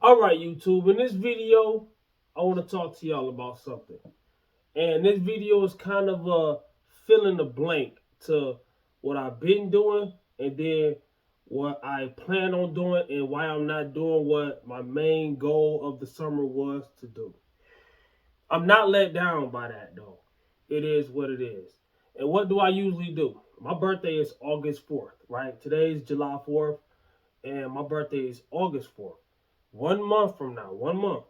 All right, YouTube. In this video, I want to talk to y'all about something. And this video is kind of a fill in the blank to what I've been doing and then what I plan on doing and why I'm not doing what my main goal of the summer was to do. I'm not let down by that though. It is what it is. And what do I usually do? My birthday is August 4th, right? Today is July 4th, and my birthday is August 4th. 1 month from now, 1 month,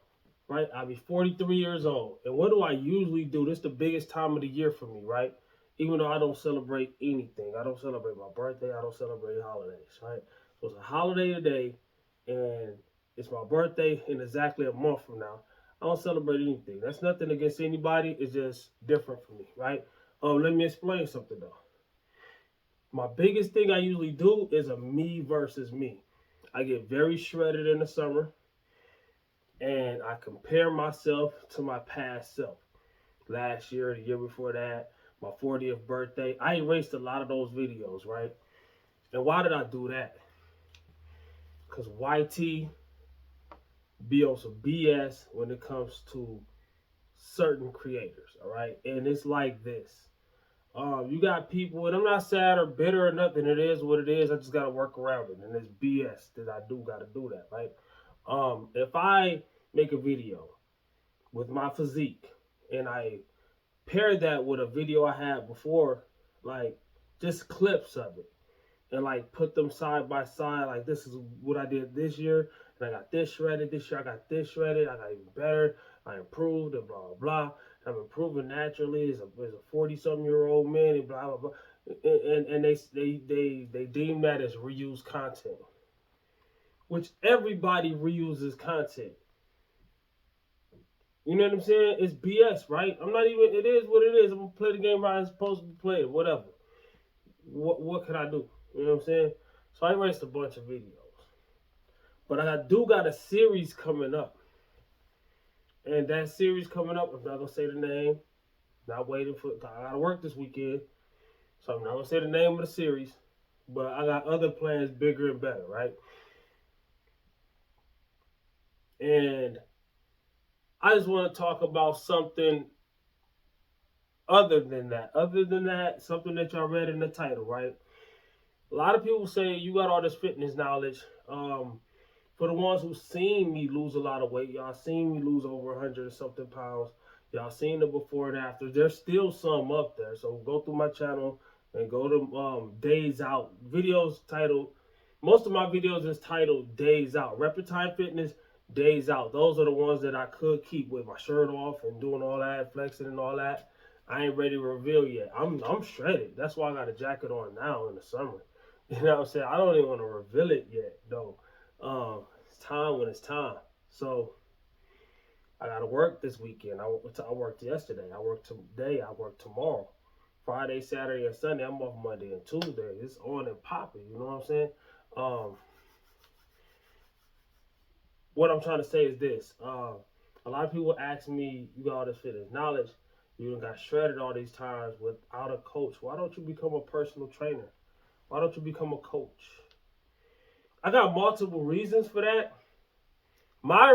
right? I'll be 43 years old. And what do I usually do? This is the biggest time of the year for me, right? Even though I don't celebrate anything. I don't celebrate my birthday. I don't celebrate holidays, right? So it's a holiday today, and it's my birthday in exactly a month from now. I don't celebrate anything. That's nothing against anybody. It's just different for me, right? Let me explain something though. My biggest thing I usually do is a me versus me. I get very shredded in the summer and I compare myself to my past self. Last year, the year before that, my 40th birthday. I erased a lot of those videos, right? And why did I do that? Because YT be on some BS when it comes to certain creators, all right? And it's like this. You got people, and I'm not sad or bitter or nothing. It is what it is. I just got to work around it. And it's BS that I do got to do that, right? If I make a video with my physique and I pair that with a video I had before, like just clips of it, and like put them side by side, like this is what I did this year, and I got this shredded, this year I got this shredded, I got even better, I improved, and blah, blah, blah. I'm improving naturally as a 40-something-year-old man, and blah, blah, blah. And they deem that as reused content, which everybody reuses content. You know what I'm saying? It's BS, right? I'm not even. It is what it is. I'm gonna play the game how it's supposed to be played. Whatever. What can I do? You know what I'm saying? So I erased a bunch of videos, but I do got a series coming up, and that series coming up. I'm not gonna say the name. Not waiting for. I gotta work this weekend, so I'm not gonna say the name of the series. But I got other plans, bigger and better, right? And I just want to talk about something other than that. Other than that, something that y'all read in the title, right? A lot of people say you got all this fitness knowledge. For the ones who seen me lose a lot of weight, y'all seen me lose over 100 or something pounds. Y'all seen the before and after. There's still some up there. So go through my channel and go to Days Out. Videos titled, most of my videos is titled Days Out. Reptile Fitness, Days Out. Those are the ones that I could keep with my shirt off and doing all that, flexing and all that. I ain't ready to reveal yet. I'm shredded. That's why I got a jacket on now in the summer. You know what I'm saying? I don't even want to reveal it yet, though. It's time when it's time. So I got to work this weekend. I worked yesterday. I worked today. I work tomorrow. Friday, Saturday, and Sunday. I'm off Monday and Tuesday. It's on and popping. You know what I'm saying? Um, what I'm trying to say is this. A lot of people ask me, you got all this fitness knowledge. You done got shredded all these times without a coach. Why don't you become a personal trainer? Why don't you become a coach? I got multiple reasons for that. My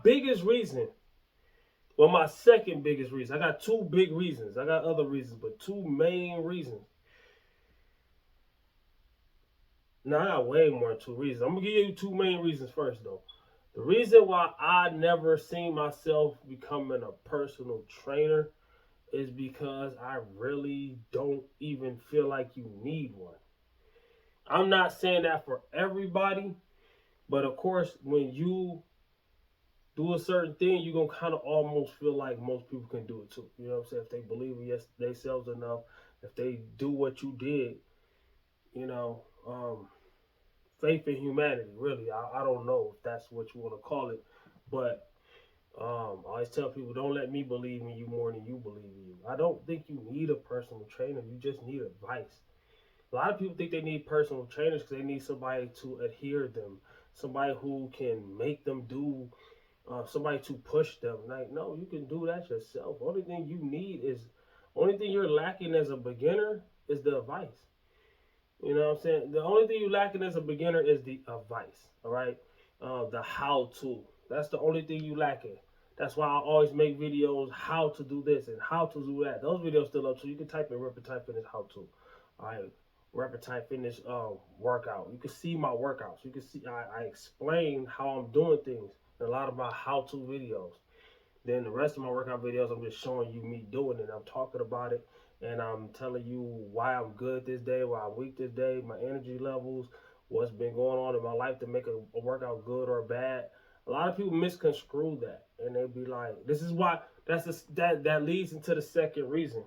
biggest reason, well, my second biggest reason. I got two big reasons. I got other reasons, but two main reasons. Now I got way more than two reasons. I'm gonna give you two main reasons first, though. The reason why I never seen myself becoming a personal trainer is because I really don't even feel like you need one. I'm not saying that for everybody, but of course, when you do a certain thing, you're gonna kind of almost feel like most people can do it too. You know what I'm saying? If they believe in themselves enough, if they do what you did, you know, faith in humanity. Really, I don't know if that's what you want to call it, but I always tell people, don't let me believe in you more than you believe in you. I don't think you need a personal trainer. You just need advice. A lot of people think they need personal trainers because they need somebody to adhere them, somebody who can make them do, somebody to push them. Like, no, you can do that yourself. Only thing you need is, only thing you're lacking as a beginner is the advice. You know what I'm saying? The only thing you're lacking as a beginner is the advice. All right, the how to. That's the only thing you lacking. That's why I always make videos how to do this and how to do that. Those videos still up, so you can type in Rapid Type Fitness how to. All right, Rapid Type Fitness workout. You can see my workouts. You can see I explain how I'm doing things in a lot of my how to videos. Then the rest of my workout videos, I'm just showing you me doing it. I'm talking about it, and I'm telling you why I'm good this day, why I'm weak this day, my energy levels, what's been going on in my life to make a workout good or bad. A lot of people misconstrue that, and they be like, "This is why." That leads into the second reason.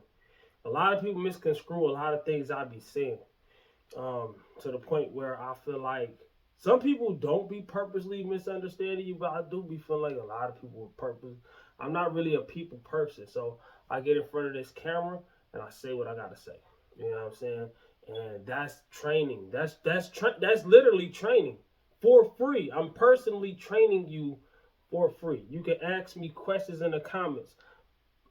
A lot of people misconstrue a lot of things I be saying, to the point where I feel like some people don't be purposely misunderstanding you, but I do be feeling like a lot of people with purpose. I'm not really a people person, so I get in front of this camera and I say what I gotta say. You know what I'm saying? And that's training. That's literally training for free. I'm personally training you for free. You can ask me questions in the comments,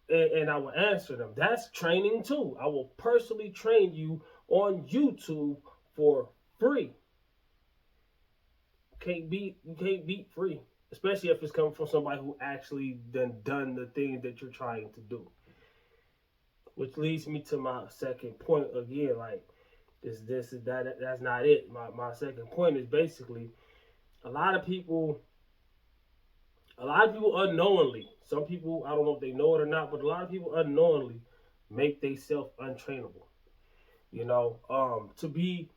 and I will answer them. That's training too. I will personally train you on YouTube for free. You can't beat free, especially if it's coming from somebody who actually done the thing that you're trying to do. Which leads me to my second point again. Like this is that that's not it. My second point is basically a lot of people unknowingly. Some people, I don't know if they know it or not, but a lot of people unknowingly make themselves untrainable. To be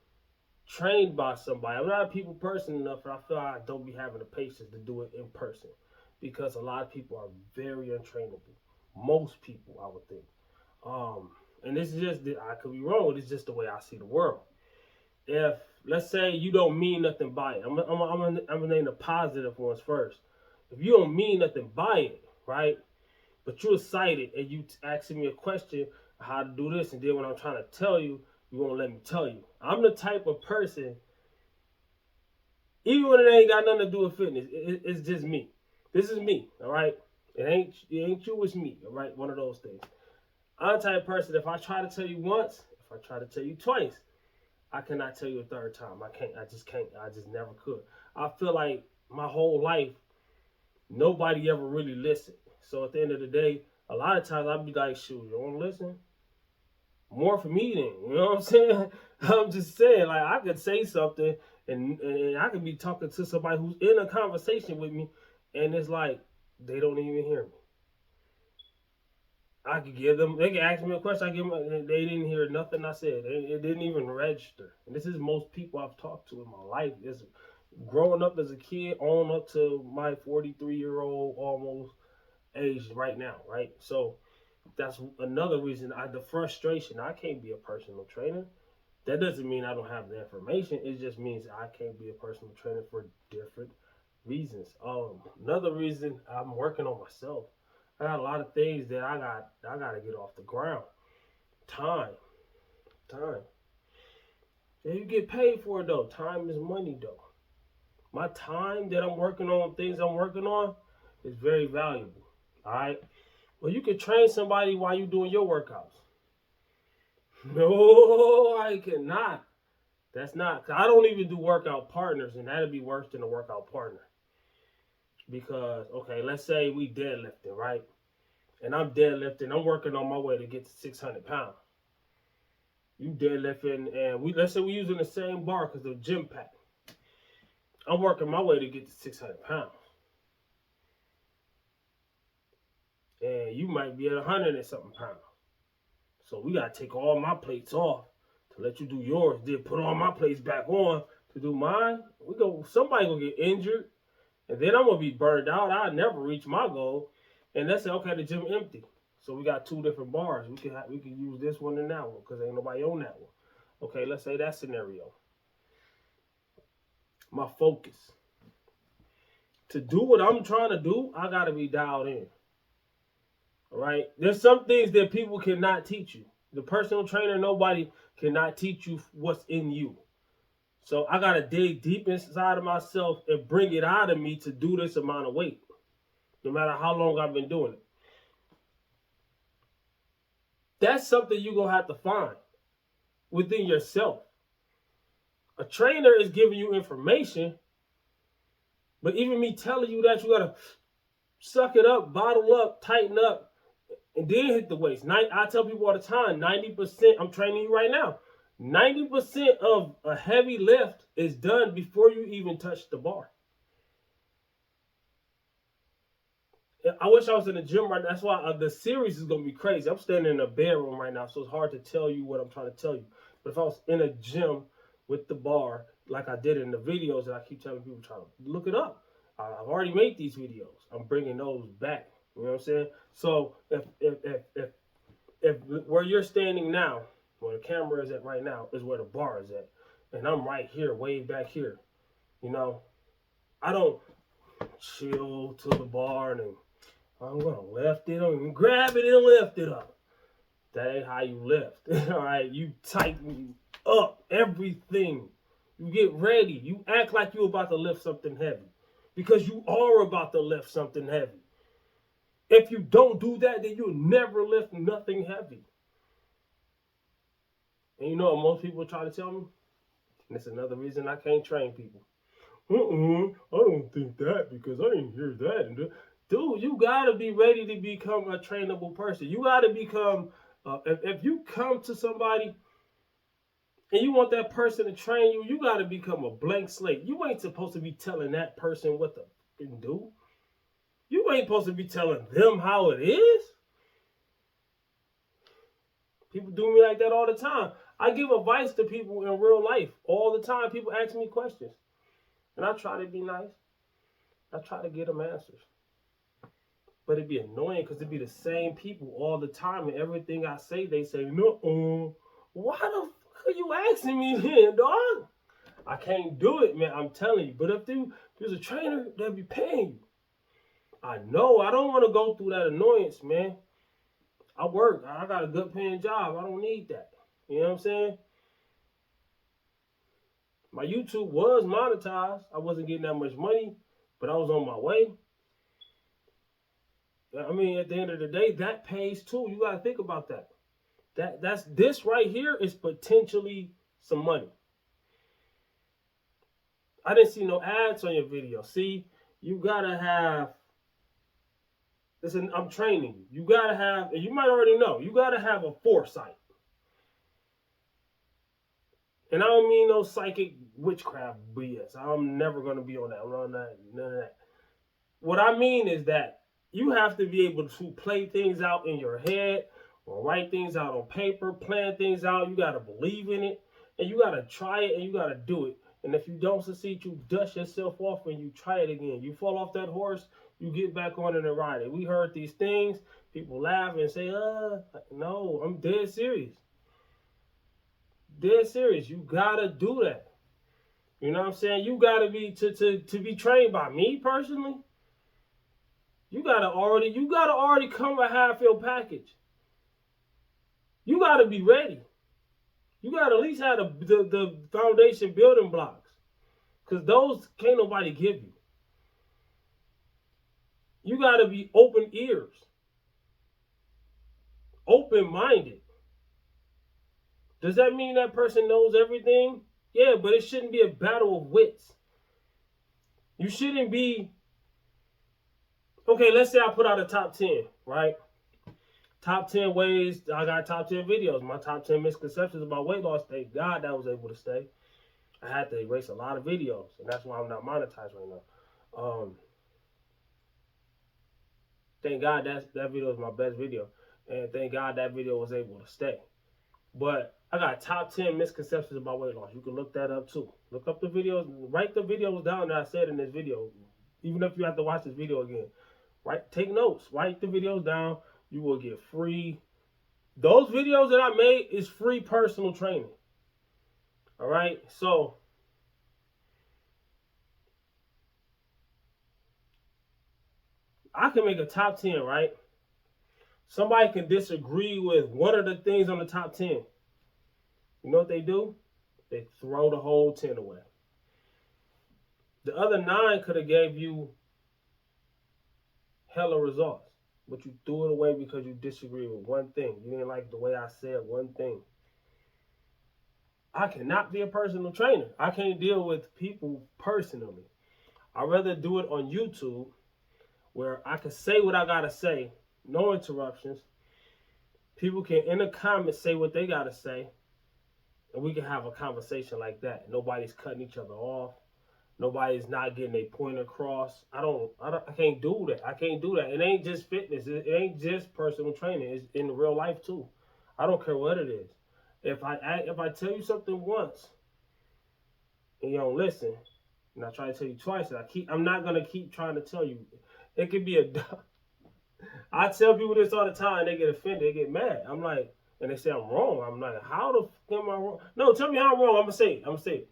trained by somebody. I'm not a people person enough, and I feel like I don't be having the patience to do it in person because a lot of people are very untrainable. Most people, I would think. And this is just, I could be wrong, it's just the way I see the world. If, let's say, you don't mean nothing by it, I'm gonna name the positive ones first. If you don't mean nothing by it, right? But you're excited and you asking me a question how to do this, and then when I'm trying to tell you, you won't let me tell you. I'm the type of person, even when it ain't got nothing to do with fitness, it's just me. This is me, all right? It ain't you, it's me, all right? One of those things. I'm the type of person, if I try to tell you once, if I try to tell you twice, I cannot tell you a third time. I can't. I just can't. I just never could. I feel like my whole life, nobody ever really listened. So at the end of the day, a lot of times I'd be like, shoot, you want to listen? More for me then. You know what I'm saying? I'm just saying, like, I could say something and I could be talking to somebody who's in a conversation with me, and it's like they don't even hear me. I could give them, they can ask me a question, I give them, and they didn't hear nothing I said. It didn't even register. And this is most people I've talked to in my life. Is growing up as a kid on up to my 43-year-old almost age right now, right? So that's another reason the frustration. I can't be a personal trainer. That doesn't mean I don't have the information. It just means I can't be a personal trainer for different reasons. Another reason, I'm working on myself. I got a lot of things that I gotta get off the ground. Time, time. And you get paid for it though. Time is money though. My time that I'm working on, things I'm working on, is very valuable. All right. Well, you can train somebody while you're doing your workouts. No, I cannot. That's not. I don't even do workout partners, and that'd be worse than a workout partner. Because okay, let's say we deadlifting, right? And I'm deadlifting. I'm working on my way to get to 600 pounds. You deadlifting, and let's say we using the same bar because the gym pack. I'm working my way to get to 600 pounds, and you might be at 100 and something pounds. So we gotta take all my plates off to let you do yours. Then put all my plates back on to do mine. Somebody gonna get injured, and then I'm gonna be burned out. I never reach my goal, and let's say okay, the gym empty. So we got two different bars. We can use this one and that one because ain't nobody on that one. Okay, let's say that scenario. My focus to do what I'm trying to do, I gotta be dialed in. All right. There's some things that people cannot teach you. The personal trainer, nobody cannot teach you what's in you. So I gotta dig deep inside of myself and bring it out of me to do this amount of weight, no matter how long I've been doing it. That's something you're gonna have to find within yourself. A trainer is giving you information, But even me telling you that, you gotta suck it up, bottle up, tighten up, and then hit the weights. I tell people all the time, 90%, I'm training you right now. 90% of a heavy lift is done before you even touch the bar. I wish I was in the gym right now. That's why the series is gonna be crazy. I'm standing in a bedroom right now, so it's hard to tell you what I'm trying to tell you. But if I was in a gym with the bar, like I did in the videos that I keep telling people, try to look it up. I've already made these videos. I'm bringing those back. You know what I'm saying? So if where you're standing now, where the camera is at right now, is where the bar is at, and I'm right here, way back here. You know, I don't chill to the bar and I'm gonna lift it up and grab it and lift it up. That ain't how you lift. All right, you tighten up everything. You get ready. You act like you're about to lift something heavy, because you are about to lift something heavy. If you don't do that, then you'll never lift nothing heavy. And you know what most people try to tell me? And it's another reason I can't train people. I don't think that, because I didn't hear that. And dude, you gotta be ready to become a trainable person. You gotta become. If you come to somebody and you want that person to train you, you gotta become a blank slate. You ain't supposed to be telling that person what to do. You ain't supposed to be telling them how it is. People do me like that all the time. I give advice to people in real life all the time. People ask me questions, and I try to be nice. I try to get them answers. But it'd be annoying because it'd be the same people all the time, and everything I say, they say, no. Why the fuck are you asking me then, dog? I can't do it, man. I'm telling you. But if there's a trainer, they'll be paying you. I know. I don't want to go through that annoyance, man. I work. I got a good paying job. I don't need that. You know what I'm saying? My YouTube was monetized. I wasn't getting that much money, but I was on my way. I mean, at the end of the day, that pays too. You gotta think about that. That's this right here is potentially some money. I didn't see no ads on your video. See, you gotta have. Listen, I'm training you. You gotta have, and you might already know. You gotta have a foresight. And I don't mean no psychic witchcraft BS. I'm never gonna be on that. I'm on that. None of that. What I mean is that you have to be able to play things out in your head or write things out on paper, plan things out. You got to believe in it, and you got to try it, and you got to do it. And if you don't succeed, you dust yourself off and you try it again. You fall off that horse, you get back on it and ride it. We heard these things. People laugh and say, no, I'm dead serious. Dead serious. You got to do that. You know what I'm saying? You got to be, to be trained by me personally. You gotta already come with half your package. You gotta be ready. You gotta at least have the foundation building blocks, because those can't nobody give you. You gotta be open ears, open minded. Does that mean that person knows everything? Yeah, but it shouldn't be a battle of wits. You shouldn't be. Okay, let's say I put out a top 10, right? Top 10 ways. I got top 10 videos. My top 10 misconceptions about weight loss. Thank God that was able to stay. I had to erase a lot of videos, and that's why I'm not monetized right now. Thank God that video is my best video, and thank God that video was able to stay. But I got top 10 misconceptions about weight loss. You can look that up too. Look up the videos. Write the videos down that I said in this video. Even if you have to watch this video again, take notes. Write the videos down. You will get free. Those videos that I made is free personal training. All right. So I can make a top 10, right? Somebody can disagree with one of the things on the top 10. You know what they do? They throw the whole 10 away. The other 9 could have gave you hella results, but you threw it away because you disagree with one thing. You didn't like the way I said one thing. I cannot be a personal trainer. I can't deal with people personally. I'd rather do it on YouTube where I can say what I gotta say, no interruptions. People can in the comments say what they gotta say, and we can have a conversation like that. Nobody's cutting each other off. Nobody's not getting a point across. I can't do that. I can't do that. It ain't just fitness. It ain't just personal training. It's in real life too. I don't care what it is. If I tell you something once and you don't listen, and I try to tell you twice, and I'm not gonna keep trying to tell you. It could be a. I tell people this all the time. They get offended. They get mad. I'm like, and they say I'm wrong. I'm like, how the fuck am I wrong? No, tell me how I'm wrong. I'm gonna say it. I'm gonna say it.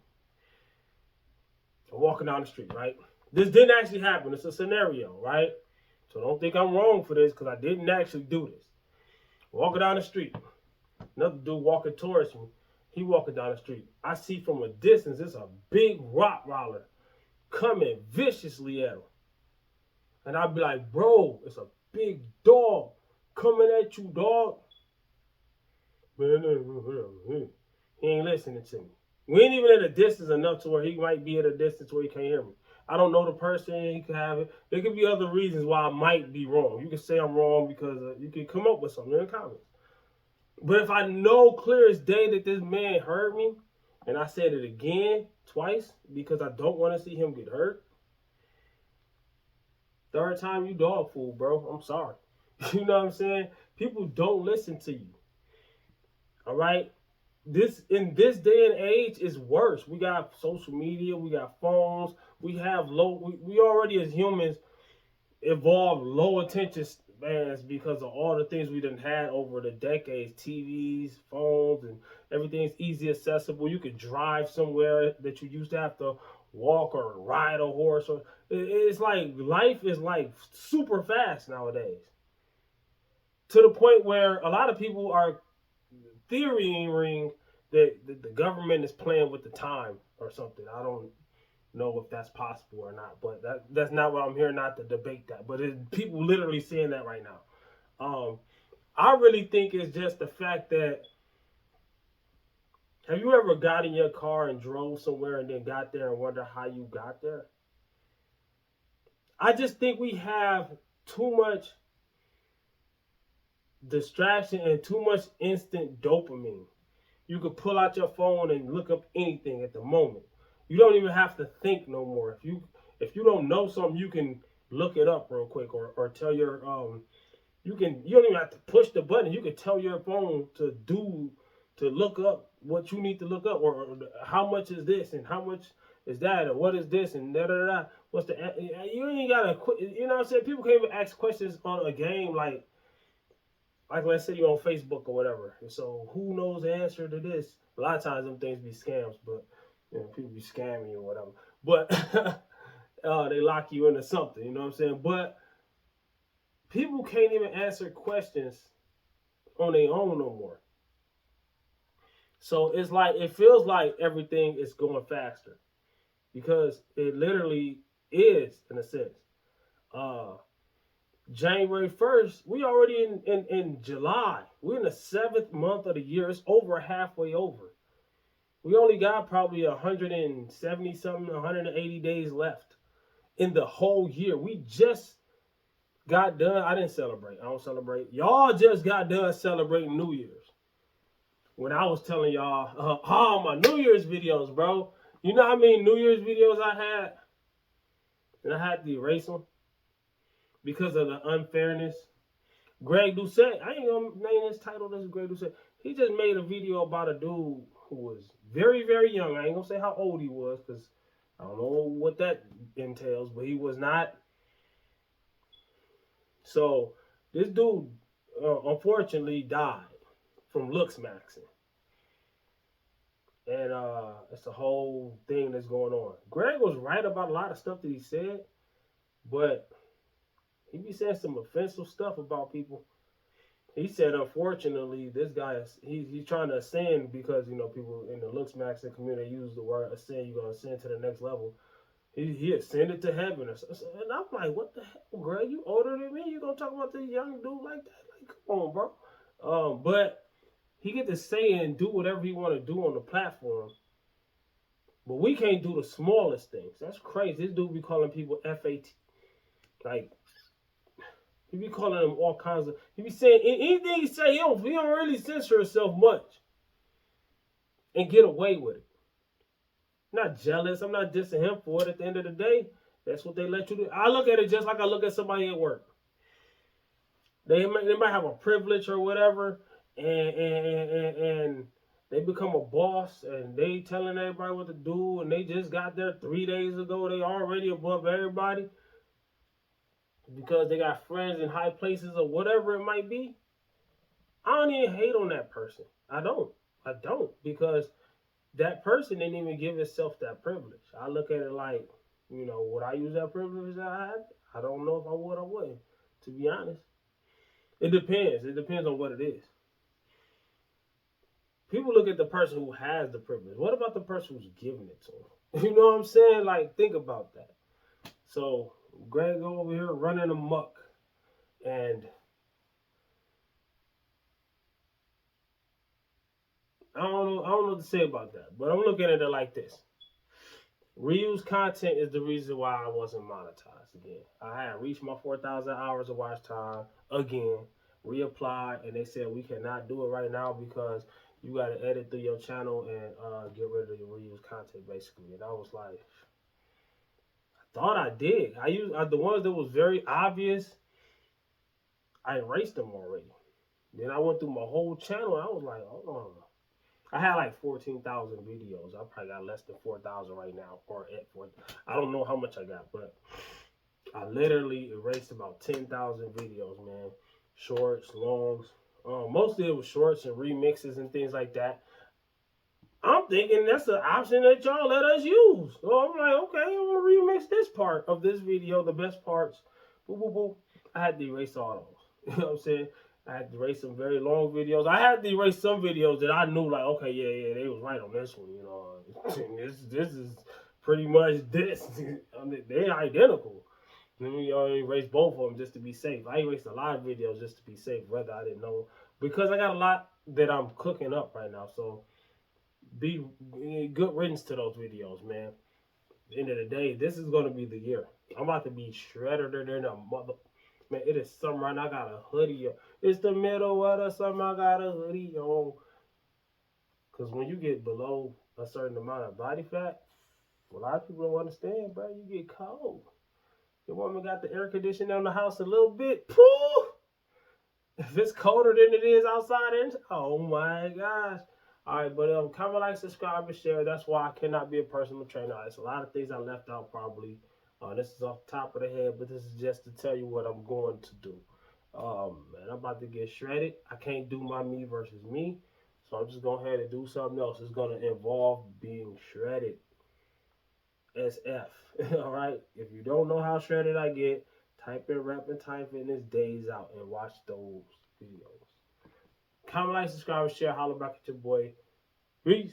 I'm walking down the street, right? This didn't actually happen. It's a scenario, right? So don't think I'm wrong for this because I didn't actually do this. Walking down the street. Another dude walking towards me. He walking down the street. I see from a distance, it's a big Rottweiler coming viciously at him. And I'd be like, bro, it's a big dog coming at you, dog. He ain't listening to me. We ain't even at a distance enough to where he might be at a distance where he can't hear me. I don't know the person. He could have it. There could be other reasons why I might be wrong. You can say I'm wrong because you can come up with something in the comments. But if I know clear as day that this man heard me, and I said it again twice because I don't want to see him get hurt, third time you dog fool, bro. I'm sorry. You know what I'm saying? People don't listen to you. All right? In this day and age is worse. We got social media, we got phones, we already as humans evolved low attention spans because of all the things we done had over the decades, TVs, phones, and everything's easy accessible. You could drive somewhere that you used to have to walk or ride a horse. Or it's like life is like super fast nowadays, to the point where a lot of people are theorying that the government is playing with the time or something. I don't know if that's possible or not, but that's not what I'm here, not to debate that. But people literally saying that right now. I really think it's just the fact that, have you ever got in your car and drove somewhere and then got there and wonder how you got there? I just think we have too much distraction and too much instant dopamine. You could pull out your phone and look up anything at the moment. You don't even have to think no more. If you don't know something, you can look it up real quick, or tell your you don't even have to push the button. You can tell your phone to look up what you need to look up, or how much is this and how much is that, or what is this and da da da. What's the you ain't gotta quit. You know what I'm saying? People can't even ask questions on a game like let's say you're on Facebook or whatever. And so who knows the answer to this? A lot of times them things be scams, but people be scamming you or whatever. But they lock you into something, you know what I'm saying? But people can't even answer questions on their own no more. So it's like it feels like everything is going faster because it literally is in a sense. January 1st, we already in July. We're in the 7th month of the year. It's over halfway over. We only got probably 170 something, 180 days left in the whole year. We just got done. I didn't celebrate. I don't celebrate. Y'all just got done celebrating New Year's. When I was telling y'all, my New Year's videos, bro. You know how many New Year's videos I had? And I had to erase them because of the unfairness. Greg Doucette, I ain't gonna name his title. This is Greg Doucette. He just made a video about a dude who was very, very young. I ain't gonna say how old he was because I don't know what that entails, but he was not. So this dude, unfortunately, died from looks maxing. And it's a whole thing that's going on. Greg was right about a lot of stuff that he said, but he be saying some offensive stuff about people. He said, unfortunately, this guy he's trying to ascend because people in the looks maxing community use the word ascend. You're gonna ascend to the next level. He ascended to heaven, and I'm like, what the hell, Greg? You older than me? You gonna talk about this young dude like that? Like, come on, bro. But he get to say and do whatever he want to do on the platform, But we can't do the smallest things. That's crazy. This dude be calling people FAT. Like, he be calling them all kinds of. He be saying anything he say. He don't really censor himself much, and get away with it. I'm not jealous. I'm not dissing him for it. At the end of the day, that's what they let you do. I look at it just like I look at somebody at work. They might have a privilege or whatever, and they become a boss and they telling everybody what to do, and they just got there 3 days ago. They already above everybody because they got friends in high places or whatever it might be. I don't even hate on that person. I don't because that person didn't even give itself that privilege. I look at it like, would I use that privilege that I had? I don't know if I would or wouldn't, to be honest. It depends. It depends on what it is. People look at the person who has the privilege. What about the person who's giving it to them? You know what I'm saying? Like, think about that. So, Greg over here running amok, and I don't know what to say about that. But I'm looking at it like this: reused content is the reason why I wasn't monetized again. I had reached my 4,000 hours of watch time again, reapplied, and they said we cannot do it right now because you got to edit through your channel and get rid of your reused content, basically. And I was like, I thought I did. I used the ones that was very obvious. I erased them already. Then I went through my whole channel. And I was like, hold on. I had like 14,000 videos. I probably got less than 4,000 right now, or at 4. I don't know how much I got, but I literally erased about 10,000 videos, man. Shorts, longs. Mostly it was shorts and remixes and things like that. I'm thinking that's the option that y'all let us use. So I'm like, okay, I'm gonna remix this part of this video, the best parts. Boop, boop, boop. I had to erase all those. You know what I'm saying? I had to erase some very long videos. I had to erase some videos that I knew, like, okay, yeah, they was right on this one. This is pretty much this. I mean, they're identical. Let me erase both of them just to be safe. I erased a lot of videos just to be safe, whether I didn't know, because I got a lot that I'm cooking up right now. So be good riddance to those videos, man. At the end of the day, this is gonna be the year. I'm about to be shredded than a mother. Man, it is summer and I got a hoodie on. It's the middle of the summer. I got a hoodie on. Cause when you get below a certain amount of body fat, a lot of people don't understand, bro. You get cold. Your woman got the air conditioning on the house a little bit. Pooh! If it's colder than it is outside, oh my gosh. All right, but comment, like, subscribe, and share. That's why I cannot be a personal trainer. There's a lot of things I left out probably. This is off the top of the head, but this is just to tell you what I'm going to do. Man, I'm about to get shredded. I can't do my me versus me, so I'm just going ahead and do something else. It's going to involve being shredded. SF. All right. If you don't know how shredded I get, type in rap and type in this days out and watch those videos. Comment, like, subscribe, and share. Holla back at your boy. Peace.